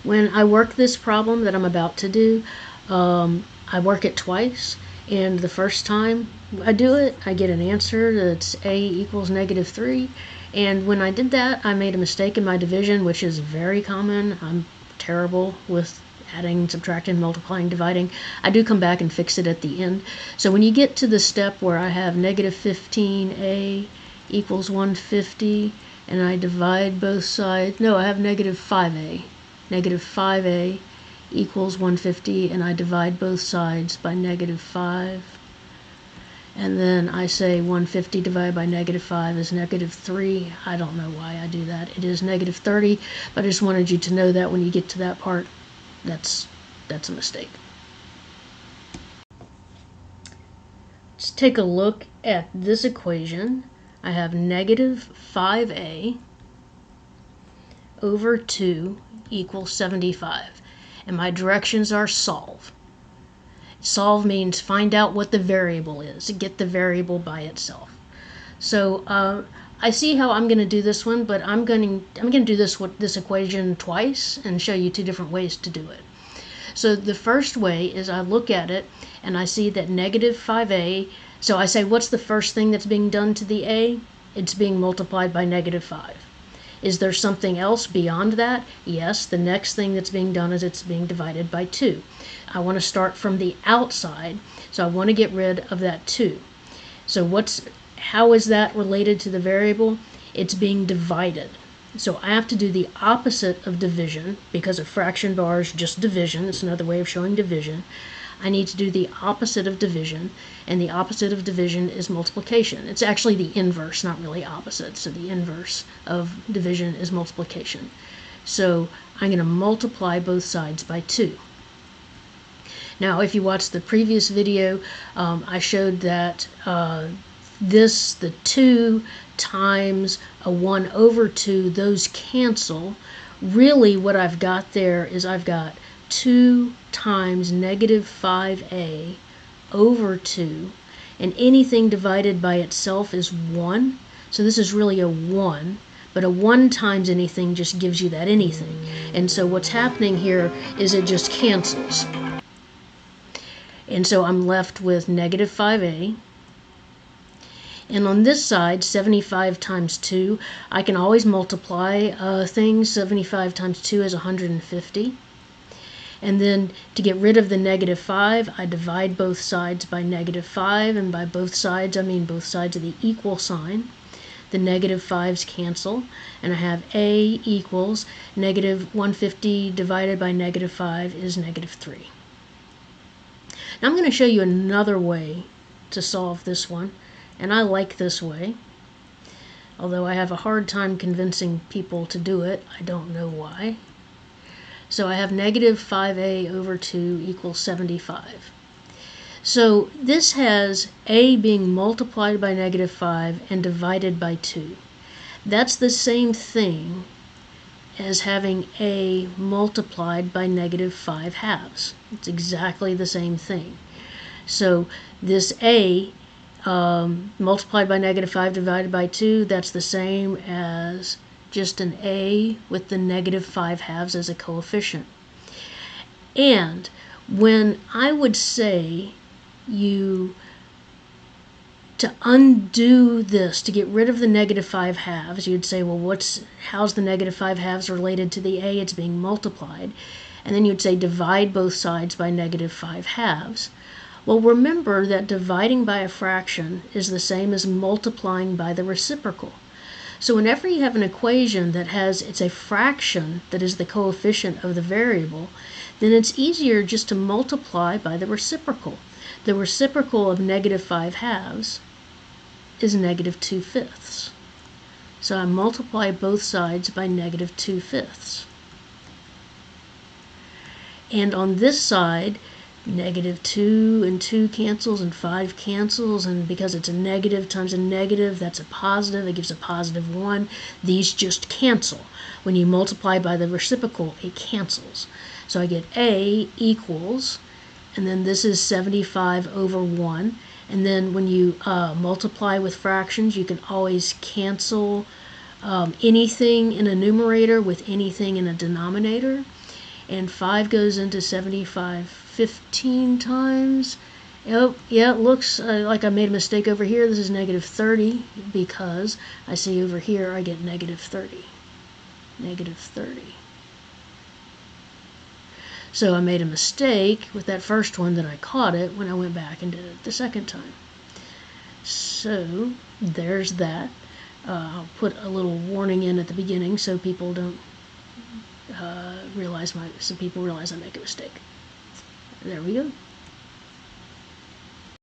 When I work this problem that I'm about to do, I work it twice, and the first time I do it, I get an answer that's a equals -3. And when I did that, I made a mistake in my division, which is very common. I'm terrible with adding, subtracting, multiplying, dividing. I do come back and fix it at the end. So when you get to the step where I have -15a equals 150, and I divide both sides, no, I have -5a. -5a equals 150, and I divide both sides by -5. And then I say 150 divided by -5 is -3. I don't know why I do that. It is -30, but I just wanted you to know that when you get to that part, that's a mistake. Let's take a look at this equation. I have -5a over 2 equals 75. And my directions are solve. Solve means find out what the variable is, get the variable by itself. So I see how I'm going to do this one, but I'm going to do this equation twice and show you two different ways to do it. So the first way is I look at it and I see that -5a, so I say what's the first thing that's being done to the a? It's being multiplied by -5. Is there something else beyond that? Yes, the next thing that's being done is it's being divided by 2. I want to start from the outside, so I want to get rid of that 2. So how is that related to the variable? It's being divided. So I have to do the opposite of division, because a fraction bar is just division. It's another way of showing division. I need to do the opposite of division, and the opposite of division is multiplication. It's actually the inverse, not really opposite. So the inverse of division is multiplication. So I'm going to multiply both sides by 2. Now, if you watched the previous video, I showed that the 2 times a 1 over 2, those cancel. Really what I've got there is I've got 2 times -5a over 2, and anything divided by itself is 1. So this is really a 1, but a 1 times anything just gives you that anything. And so what's happening here is it just cancels. And so I'm left with -5a. And on this side, 75 times 2, I can always multiply things. 75 times 2 is 150. And then to get rid of the -5, I divide both sides by -5, and by both sides I mean both sides of the equal sign. The -5's cancel, and I have a equals -150 divided by -5 is -3. Now I'm going to show you another way to solve this one, and I like this way, although I have a hard time convincing people to do it. I don't know why. So I have -5a over 2 equals 75. So this has a being multiplied by -5 and divided by 2. That's the same thing as having a multiplied by -5/2. It's exactly the same thing. So this a multiplied by -5 divided by 2, that's the same as just an a with the -5/2 as a coefficient. And when I would say to undo this, to get rid of the -5/2, you'd say, well, how's the -5/2 related to the a? It's being multiplied. And then you'd say divide both sides by -5/2. Well, remember that dividing by a fraction is the same as multiplying by the reciprocal. So whenever you have an equation that it's a fraction that is the coefficient of the variable, then it's easier just to multiply by the reciprocal. The reciprocal of -5/2 is -2/5. So I multiply both sides by -2/5. And on this side, -2 and 2 cancels and 5 cancels, and because it's a negative times a negative, that's a positive. It gives a +1. These just cancel. When you multiply by the reciprocal, it cancels. So I get a equals, and then this is 75 over 1. And then when you multiply with fractions, you can always cancel anything in a numerator with anything in a denominator. and 5 goes into 75 15 times. Oh, yeah, it looks like I made a mistake over here. This is negative 30 because I see over here I get negative 30. Negative 30. So I made a mistake with that first one, that I caught it when I went back and did it the second time. So there's that. I'll put a little warning in at the beginning so people don't realize I make a mistake. There we go.